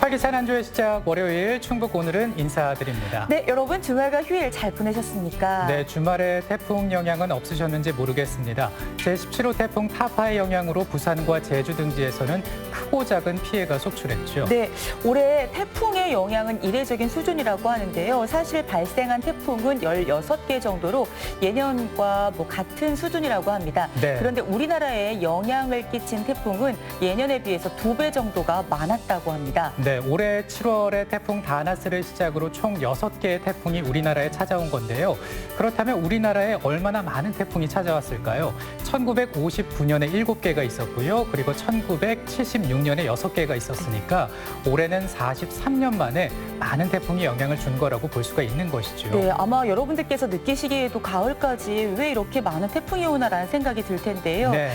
활기찬 한 주의 시작 월요일 충북 오늘은 인사드립니다. 네, 여러분 주말과 휴일 잘 보내셨습니까? 네, 주말에 태풍 영향은 없으셨는지 모르겠습니다. 제17호 태풍 타파의 영향으로 부산과 제주 등지에서는 크고 작은 피해가 속출했죠. 네, 올해 태풍의 영향은 이례적인 수준이라고 하는데요. 사실 발생한 태풍은 16개 정도로 예년과 같은 수준이라고 합니다. 네. 그런데 우리나라에 영향을 끼친 태풍은 예년에 비해서 2배 정도가 많았다고 합니다. 네, 올해 7월에 태풍 다나스를 시작으로 총 6개의 태풍이 우리나라에 찾아온 건데요. 그렇다면 우리나라에 얼마나 많은 태풍이 찾아왔을까요? 1959년에 7개가 있었고요. 그리고 1976년에 6개가 있었으니까 올해는 43년 만에 많은 태풍이 영향을 준 거라고 볼 수가 있는 것이죠. 네, 아마 여러분들께서 느끼시기에도 가을까지 왜 이렇게 많은 태풍이 오나라는 생각이 들 텐데요. 네.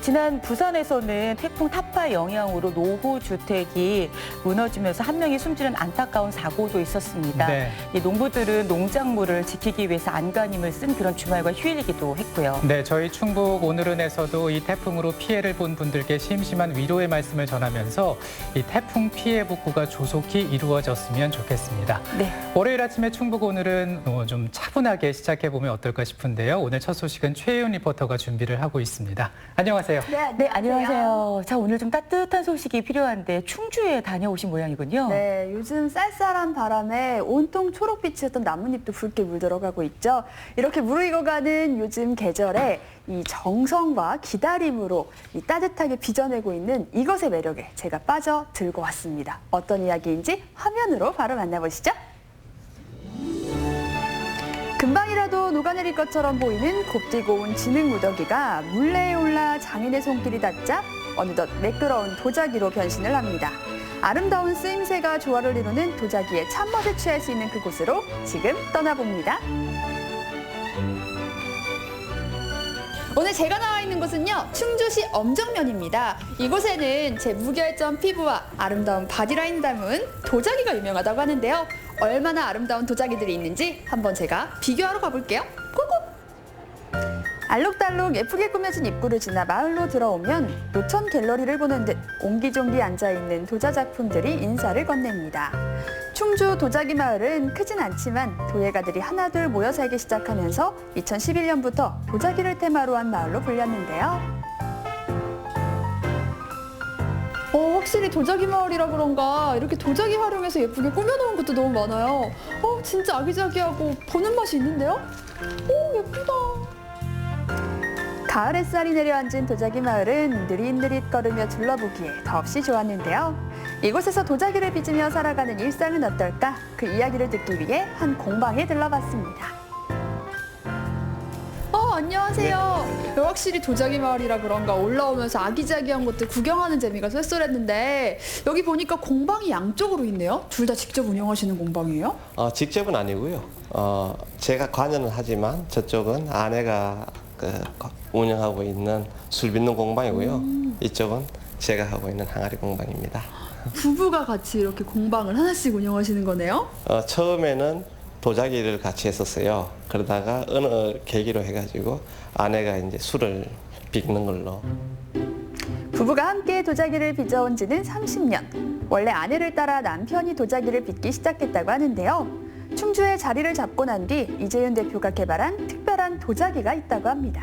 지난 부산에서는 태풍 타파 영향으로 노후 주택이 무너지면서 한 명이 숨지는 안타까운 사고도 있었습니다. 네. 이 농부들은 농작물을 지키기 위해서 안간힘을 쓴 그런 주말과 휴일이기도 했고요. 네, 저희 충북 오늘은에서도 이 태풍으로 피해를 본 분들께 심심한 위로의 말씀을 전하면서 이 태풍 피해 복구가 조속히 이루어졌으면 좋겠습니다. 네. 월요일 아침에 충북 오늘은 좀 차분하게 시작해보면 어떨까 싶은데요. 오늘 첫 소식은 최혜윤 리포터가 준비를 하고 있습니다. 안녕하세요. 네, 안녕하세요. 자, 오늘 좀 따뜻한 소식이 필요한데 충주에 다녀오신 모양이군요. 네, 요즘 쌀쌀한 바람에 온통 초록빛이었던 나뭇잎도 붉게 물들어가고 있죠. 이렇게 무르익어가는 요즘 계절에 이 정성과 기다림으로 이 따뜻하게 빚어내고 있는 이것의 매력에 제가 빠져 들고 왔습니다. 어떤 이야기인지 화면으로 바로 만나보시죠. 금방이라도 녹아내릴 것처럼 보이는 곱디고 온 진흙 무더기가 물레에 올라 장인의 손길이 닿자 어느덧 매끄러운 도자기로 변신을 합니다. 아름다운 쓰임새가 조화를 이루는 도자기의 참맛에 취할 수 있는 그곳으로 지금 떠나봅니다. 오늘 제가 나와 있는 곳은요, 충주시 엄정면입니다. 이곳에는 제 무결점 피부와 아름다운 바디라인을 담은 도자기가 유명하다고 하는데요. 얼마나 아름다운 도자기들이 있는지 한번 제가 비교하러 가볼게요. 고고! 알록달록 예쁘게 꾸며진 입구를 지나 마을로 들어오면 노천 갤러리를 보는 듯 옹기종기 앉아있는 도자 작품들이 인사를 건넵니다. 충주 도자기 마을은 크진 않지만 도예가들이 하나둘 모여 살기 시작하면서 2011년부터 도자기를 테마로 한 마을로 불렸는데요. 확실히 도자기 마을이라 그런가 이렇게 도자기 활용해서 예쁘게 꾸며놓은 것도 너무 많아요. 진짜 아기자기하고 보는 맛이 있는데요? 예쁘다. 가을 햇살이 내려앉은 도자기 마을은 느릿느릿 걸으며 둘러보기에 더없이 좋았는데요. 이곳에서 도자기를 빚으며 살아가는 일상은 어떨까? 그 이야기를 듣기 위해 한 공방에 들러봤습니다. 안녕하세요. 네. 확실히 도자기 마을이라 그런가 올라오면서 아기자기한 것들 구경하는 재미가 쏠쏠했는데 여기 보니까 공방이 양쪽으로 있네요. 둘 다 직접 운영하시는 공방이에요? 직접은 아니고요. 제가 관여는 하지만 저쪽은 아내가 운영하고 있는 술 빚는 공방이고요. 이쪽은 제가 하고 있는 항아리 공방입니다. 부부가 같이 이렇게 공방을 하나씩 운영하시는 거네요? 처음에는 도자기를 같이 했었어요. 그러다가 어느 계기로 해가지고 아내가 이제 술을 빚는 걸로. 부부가 함께 도자기를 빚어온 지는 30년. 원래 아내를 따라 남편이 도자기를 빚기 시작했다고 하는데요. 충주에 자리를 잡고 난 뒤 이재윤 대표가 개발한 특별한 도자기가 있다고 합니다.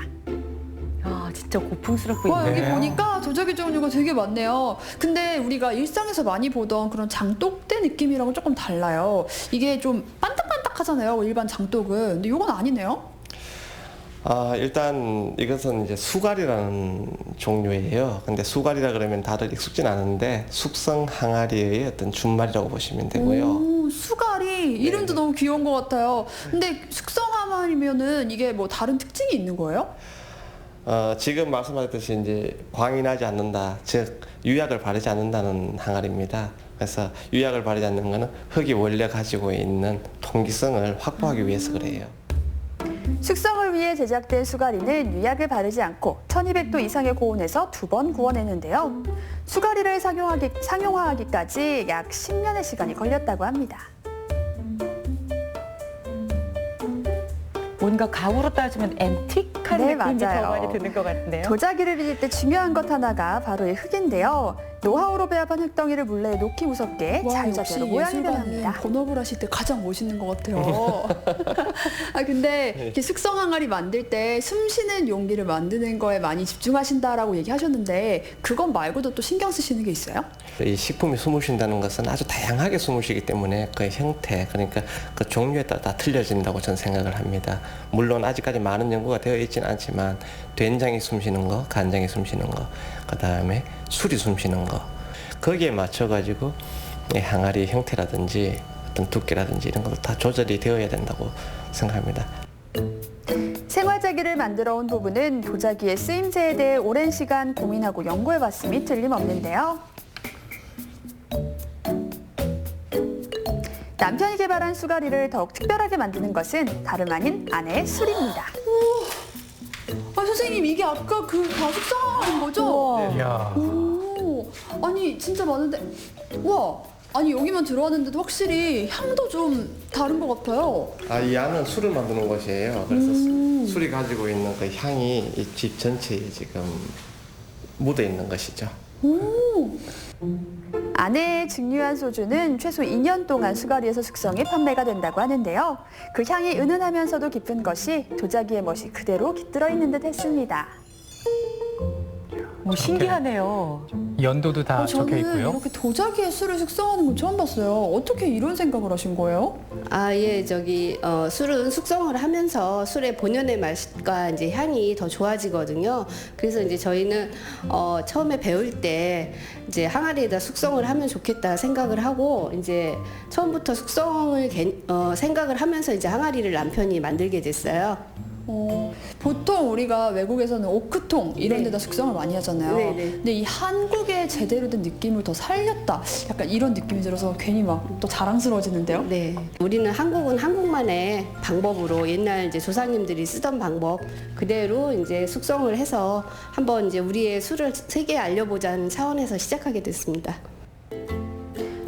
진짜 고풍스럽고 여기 있네요. 보니까 도자기 종류가 되게 많네요. 근데 우리가 일상에서 많이 보던 그런 장독대 느낌이랑은 조금 달라요. 이게 좀 반딱반딱하잖아요, 일반 장독은. 근데 이건 아니네요. 일단 이것은 이제 수갈이라는 종류예요. 근데 수갈이라 그러면 다들 익숙진 않은데 숙성 항아리의 어떤 준말이라고 보시면 되고요. 수갈이 이름도 너무 귀여운 것 같아요. 근데 숙성 항아리면은 이게 뭐 다른 특징이 있는 거예요? 지금 말씀하셨듯이 이제 광이 나지 않는다, 즉 유약을 바르지 않는다는 항아리입니다. 그래서 유약을 바르지 않는 것은 흙이 원래 가지고 있는 통기성을 확보하기 위해서 그래요. 숙성을 위해 제작된 수가리는 유약을 바르지 않고 1200도 이상의 고온에서 2번 구워내는데요. 수가리를 상용화하기까지 약 10년의 시간이 걸렸다고 합니다. 뭔가 가구로 따지면 앤틱한 네, 느낌이 맞아요. 더 많이 드는 것 같네요. 도자기를 빚을 때 중요한 것 하나가 바로 이 흙인데요. 노하우로 배합한 흙덩이를 물레에 놓기 무섭게 자유자재로 모양이 변합니다. 본업을 하실 때 가장 멋있는 것 같아요. 아 근데 이렇게 숙성 항아리 만들 때 숨 쉬는 용기를 만드는 거에 많이 집중하신다라고 얘기하셨는데 그것 말고도 또 신경 쓰시는 게 있어요? 이 식품이 숨을 쉰다는 것은 아주 다양하게 숨을 쉬기 때문에 그 형태, 그러니까 그 종류에 따라 다 틀려진다고 저는 생각을 합니다. 물론 아직까지 많은 연구가 되어 있지는 않지만 된장이 숨 쉬는 거, 간장이 숨 쉬는 거, 그 다음에 술이 숨 쉬는 거, 거기에 맞춰가지고 이 항아리 형태라든지 어떤 두께라든지 이런 것도 다 조절이 되어야 된다고 생각합니다. 생활자기를 만들어 온 부부는 도자기의 쓰임새에 대해 오랜 시간 고민하고 연구해봤음이 틀림없는데요. 남편이 개발한 수가리를 더욱 특별하게 만드는 것은 다름 아닌 아내의 술입니다. 아 선생님 이게 아까 그 다 숙성한 거죠? 이야. 오, 아니 진짜 많은데 와 아니 여기만 들어왔는데도 확실히 향도 좀 다른 것 같아요. 아, 이 안은 술을 만드는 곳이에요. 그래서 술이 가지고 있는 그 향이 이 집 전체에 지금 묻어 있는 것이죠. 오, 아내의 증류한 소주는 최소 2년 동안 수가리에서 숙성해 판매가 된다고 하는데요. 그 향이 은은하면서도 깊은 것이 도자기의 멋이 그대로 깃들어 있는 듯 했습니다. 뭐 신기하네요. 연도도 다 적혀 저는 있고요. 이렇게 도자기에 술을 숙성하는 건 처음 봤어요. 어떻게 이런 생각을 하신 거예요? 술은 숙성을 하면서 술의 본연의 맛과 이제 향이 더 좋아지거든요. 그래서 이제 저희는 처음에 배울 때 이제 항아리에다 숙성을 하면 좋겠다 생각을 하고 이제 처음부터 숙성을 생각을 하면서 이제 항아리를 남편이 만들게 됐어요. 보통 우리가 외국에서는 오크통 이런 네. 데다 숙성을 많이 하잖아요. 네, 네. 근데 이 한국의 제대로 된 느낌을 더 살렸다. 약간 이런 느낌이 들어서 괜히 막 또 자랑스러워지는데요. 네, 우리는 한국은 한국만의 방법으로 옛날 이제 조상님들이 쓰던 방법 그대로 이제 숙성을 해서 한번 이제 우리의 술을 세계에 알려보자는 차원에서 시작하게 됐습니다.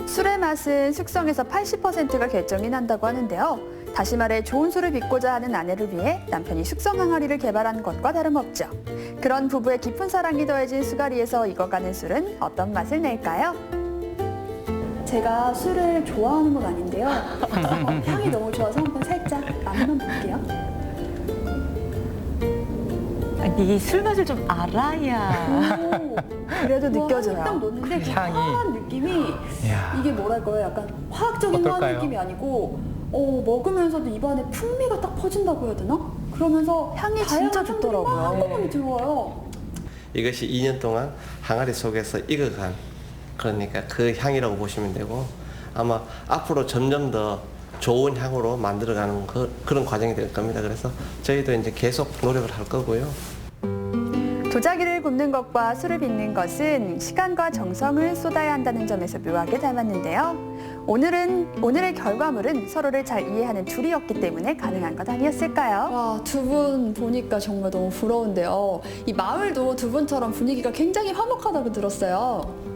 술의 맛은 숙성에서 80%가 결정이 난다고 하는데요. 다시 말해 좋은 술을 빚고자 하는 아내를 위해 남편이 숙성 항아리를 개발한 것과 다름없죠. 그런 부부의 깊은 사랑이 더해진 수가리에서 익어가는 술은 어떤 맛을 낼까요? 제가 술을 좋아하는 건 아닌데요. 향이 너무 좋아서 한번 살짝 맛만 볼게요. 아니, 술 맛을 좀 알아야. 오, 그래도 와, 느껴져요. 딱 넣는데 그 향이. 화한 느낌이 이야. 이게 뭐랄까요? 약간 화학적인 화한 어떨까요? 느낌이 아니고 먹으면서도 입안에 풍미가 딱 퍼진다고 해야 되나? 그러면서 향이 다양한 진짜 향들이 좋더라고요. 막 한꺼번에 들어와요. 이것이 2년 동안 항아리 속에서 익어간, 그러니까 그 향이라고 보시면 되고, 아마 앞으로 점점 더 좋은 향으로 만들어가는 그런 과정이 될 겁니다. 그래서 저희도 이제 계속 노력을 할 거고요. 도자기를 굽는 것과 술을 빚는 것은 시간과 정성을 쏟아야 한다는 점에서 묘하게 닮았는데요. 오늘의 결과물은 서로를 잘 이해하는 둘이었기 때문에 가능한 것 아니었을까요? 와, 두 분 보니까 정말 너무 부러운데요. 이 마을도 두 분처럼 분위기가 굉장히 화목하다고 들었어요.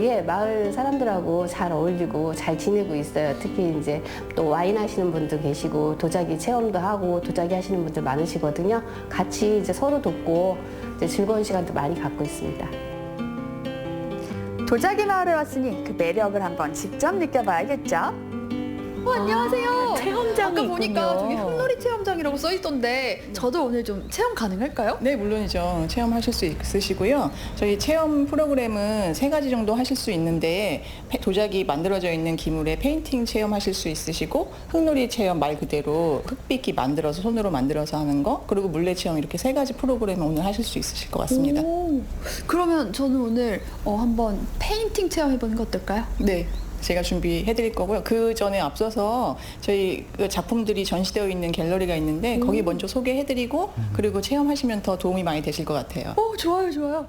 예, 마을 사람들하고 잘 어울리고 잘 지내고 있어요. 특히 이제 또 와인 하시는 분도 계시고 도자기 체험도 하고 도자기 하시는 분들 많으시거든요. 같이 이제 서로 돕고 이제 즐거운 시간도 많이 갖고 있습니다. 도자기 마을에 왔으니 그 매력을 한번 직접 느껴봐야겠죠? 안녕하세요. 체험장이 아까 보니까 있군요. 저기 흙놀이 체험장이라고 써 있던데 저도 오늘 좀 체험 가능할까요? 네, 물론이죠. 체험하실 수 있으시고요. 저희 체험 프로그램은 3가지 정도 하실 수 있는데 도자기 만들어져 있는 기물에 페인팅 체험하실 수 있으시고 흙놀이 체험 말 그대로 흙빚기 만들어서 손으로 만들어서 하는 거 그리고 물레 체험 이렇게 3가지 프로그램을 오늘 하실 수 있으실 것 같습니다. 오, 그러면 저는 오늘 한번 페인팅 체험해보는 거 어떨까요? 네. 제가 준비해 드릴 거고요. 그 전에 앞서서 저희 그 작품들이 전시되어 있는 갤러리가 있는데 거기 먼저 소개해 드리고 그리고 체험하시면 더 도움이 많이 되실 것 같아요. 오, 좋아요, 좋아요.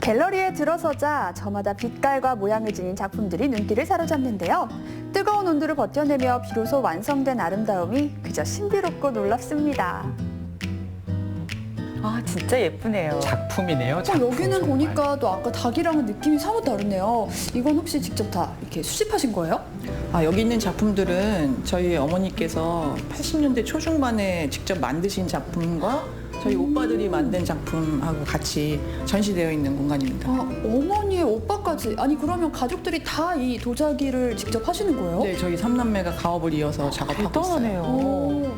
갤러리에 들어서자 저마다 빛깔과 모양을 지닌 작품들이 눈길을 사로잡는데요. 뜨거운 온도를 버텨내며 비로소 완성된 아름다움이 그저 신비롭고 놀랍습니다. 아, 진짜 예쁘네요. 작품이네요. 작품, 여기는 정말. 보니까 또 아까 닭이랑은 느낌이 사뭇 다르네요. 이건 혹시 직접 다 이렇게 수집하신 거예요? 여기 있는 작품들은 저희 어머니께서 80년대 초중반에 직접 만드신 작품과 저희 오빠들이 만든 작품하고 같이 전시되어 있는 공간입니다. 아, 어머니의 오빠까지. 아니 그러면 가족들이 다 이 도자기를 직접 하시는 거예요? 네, 저희 3남매가 가업을 이어서 작업하고 있어요. 대단하네요. 오,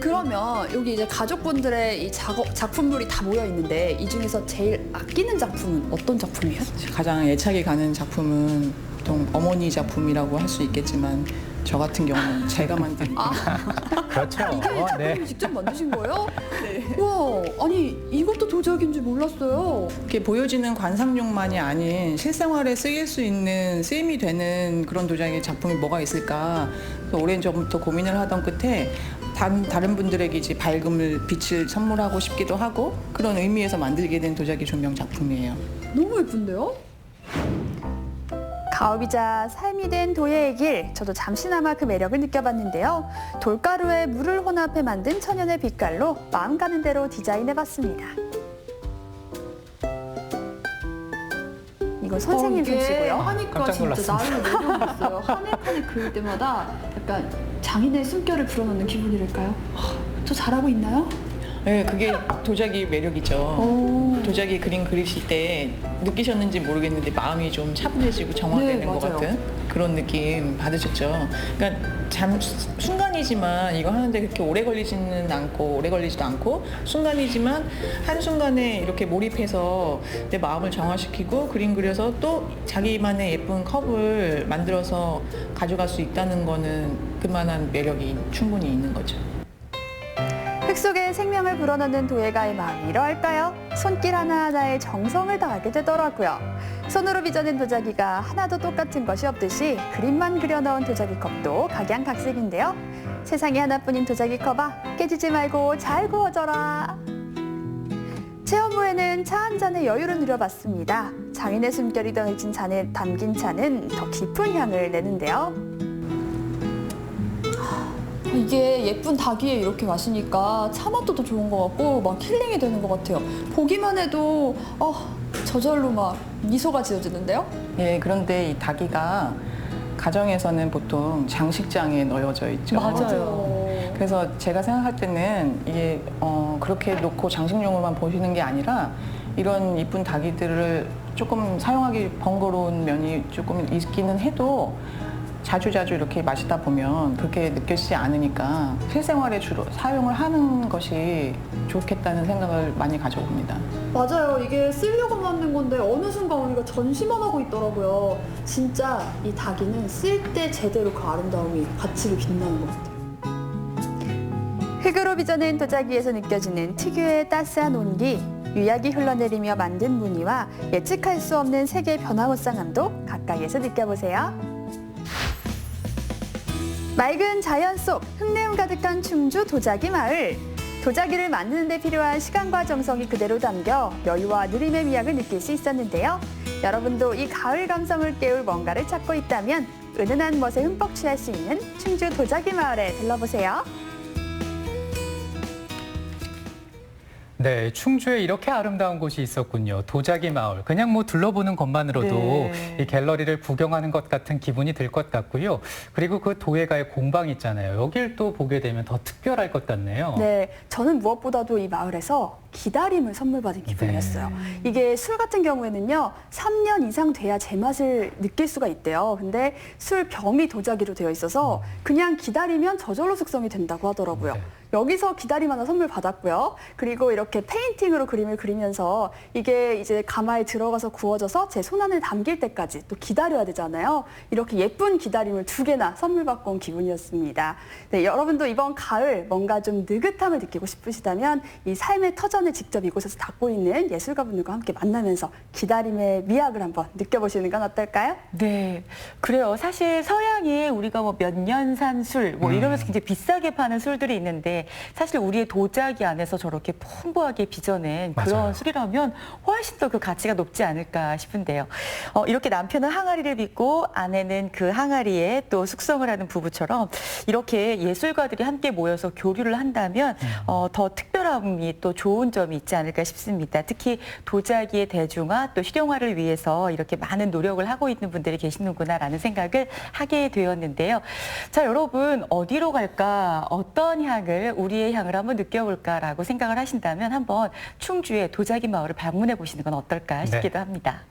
그러면 여기 이제 가족분들의 이 작품들이 다 모여 있는데 이 중에서 제일 아끼는 작품은 어떤 작품이에요? 가장 애착이 가는 작품은 보통 어머니 작품이라고 할 수 있겠지만 저 같은 경우는 제가 만든 그렇죠. 이게 작품을 네. 직접 만드신 거예요? 네. 와, 아니 이것도 도자기인 줄 몰랐어요. 이렇게 보여지는 관상용만이 아닌 실생활에 쓰일 수 있는 쓰임이 되는 그런 도자기 작품이 뭐가 있을까 그래서 오랜 전부터 고민을 하던 끝에 다른 분들에게 이제 밝음을 빛을 선물하고 싶기도 하고 그런 의미에서 만들게 된 도자기 조명 작품이에요. 너무 예쁜데요? 가업이자 삶이 된 도예의 길, 저도 잠시나마 그 매력을 느껴봤는데요. 돌가루에 물을 혼합해 만든 천연의 빛깔로 마음 가는 대로 디자인해봤습니다. 이거 선생님 이게 솜씨고요. 하니까 깜짝 진짜 나름의 매력이 있어요. 한 해 그릴 때마다 약간 장인의 숨결을 불어넣는 기분이랄까요? 저 잘하고 있나요? 네, 그게 도자기 매력이죠. 오. 도자기 그림 그리실 때 느끼셨는지 모르겠는데 마음이 좀 차분해지고 정화되는 네, 것 맞아요. 같은 그런 느낌 받으셨죠. 그러니까 순간이지만 이거 하는데 그렇게 오래 걸리지도 않고 순간이지만 한순간에 이렇게 몰입해서 내 마음을 정화시키고 그림 그려서 또 자기만의 예쁜 컵을 만들어서 가져갈 수 있다는 거는 그만한 매력이 충분히 있는 거죠. 흙 속에 생명을 불어넣는 도예가의 마음이 이러할까요? 손길 하나하나에 정성을 다하게 되더라고요. 손으로 빚어낸 도자기가 하나도 똑같은 것이 없듯이 그림만 그려넣은 도자기 컵도 각양각색인데요. 세상에 하나뿐인 도자기 컵아, 깨지지 말고 잘 구워져라. 체험 후에는 차 한 잔의 여유를 누려봤습니다. 장인의 숨결이 더해진 잔에 담긴 차는 더 깊은 향을 내는데요. 이게 예쁜 닭위에 이렇게 마시니까 차 맛도 더 좋은 것 같고 막 힐링이 되는 것 같아요. 보기만 해도 저절로 막 미소가 지어지는데요? 예, 그런데 이 닭이가 가정에서는 보통 장식장에 넣어져 있죠. 맞아요. 그래서 제가 생각할 때는 이게 그렇게 놓고 장식용으로만 보시는 게 아니라 이런 이쁜 닭이들을 조금 사용하기 번거로운 면이 조금 있기는 해도 자주자주 이렇게 마시다 보면 그렇게 느껴지지 않으니까 실생활에 주로 사용을 하는 것이 좋겠다는 생각을 많이 가져봅니다. 맞아요. 이게 쓰려고 만든 건데 어느 순간 우리가 전시만 하고 있더라고요. 진짜 이 닭이는 쓸 때 제대로 그 아름다움이 가치를 빛나는 것 같아요. 흙으로 빚어낸 도자기에서 느껴지는 특유의 따스한 온기, 유약이 흘러내리며 만든 무늬와 예측할 수 없는 색의 변화무쌍함도 가까이에서 느껴보세요. 맑은 자연 속 흙내음 가득한 충주 도자기 마을. 도자기를 만드는 데 필요한 시간과 정성이 그대로 담겨 여유와 느림의 미학을 느낄 수 있었는데요. 여러분도 이 가을 감성을 깨울 뭔가를 찾고 있다면 은은한 멋에 흠뻑 취할 수 있는 충주 도자기 마을에 들러보세요. 네, 충주에 이렇게 아름다운 곳이 있었군요. 도자기 마을. 그냥 뭐 둘러보는 것만으로도 네. 이 갤러리를 구경하는 것 같은 기분이 들 것 같고요. 그리고 그 도예가의 공방 있잖아요. 여길 또 보게 되면 더 특별할 것 같네요. 네, 저는 무엇보다도 이 마을에서 기다림을 선물 받은 기분이었어요. 이게 술 같은 경우에는요, 3년 이상 돼야 제맛을 느낄 수가 있대요. 근데 술 병이 도자기로 되어 있어서 그냥 기다리면 저절로 숙성이 된다고 하더라고요. 네. 여기서 기다림 하나 선물 받았고요. 그리고 이렇게 페인팅으로 그림을 그리면서 이게 이제 가마에 들어가서 구워져서 제 손안에 담길 때까지 또 기다려야 되잖아요. 이렇게 예쁜 기다림을 2개나 선물 받고 온 기분이었습니다. 네, 여러분도 이번 가을 뭔가 좀 느긋함을 느끼고 싶으시다면 이 삶의 터전을 직접 이곳에서 닦고 있는 예술가분들과 함께 만나면서 기다림의 미학을 한번 느껴보시는 건 어떨까요? 네, 그래요. 사실 서양에 우리가 뭐 몇 년 산 술, 뭐 이러면서 굉장히 비싸게 파는 술들이 있는데 사실 우리의 도자기 안에서 저렇게 풍부하게 빚어낸 그런 맞아요. 술이라면 훨씬 더 그 가치가 높지 않을까 싶은데요. 이렇게 남편은 항아리를 빚고 아내는 그 항아리에 또 숙성을 하는 부부처럼 이렇게 예술가들이 함께 모여서 교류를 한다면 더 특별함이 또 좋은 점이 있지 않을까 싶습니다. 특히 도자기의 대중화 또 실용화를 위해서 이렇게 많은 노력을 하고 있는 분들이 계시는구나라는 생각을 하게 되었는데요. 자, 여러분 어디로 갈까? 어떤 향을 우리의 향을 한번 느껴볼까라고 생각을 하신다면 한번 충주의 도자기 마을을 방문해 보시는 건 어떨까 싶기도 합니다.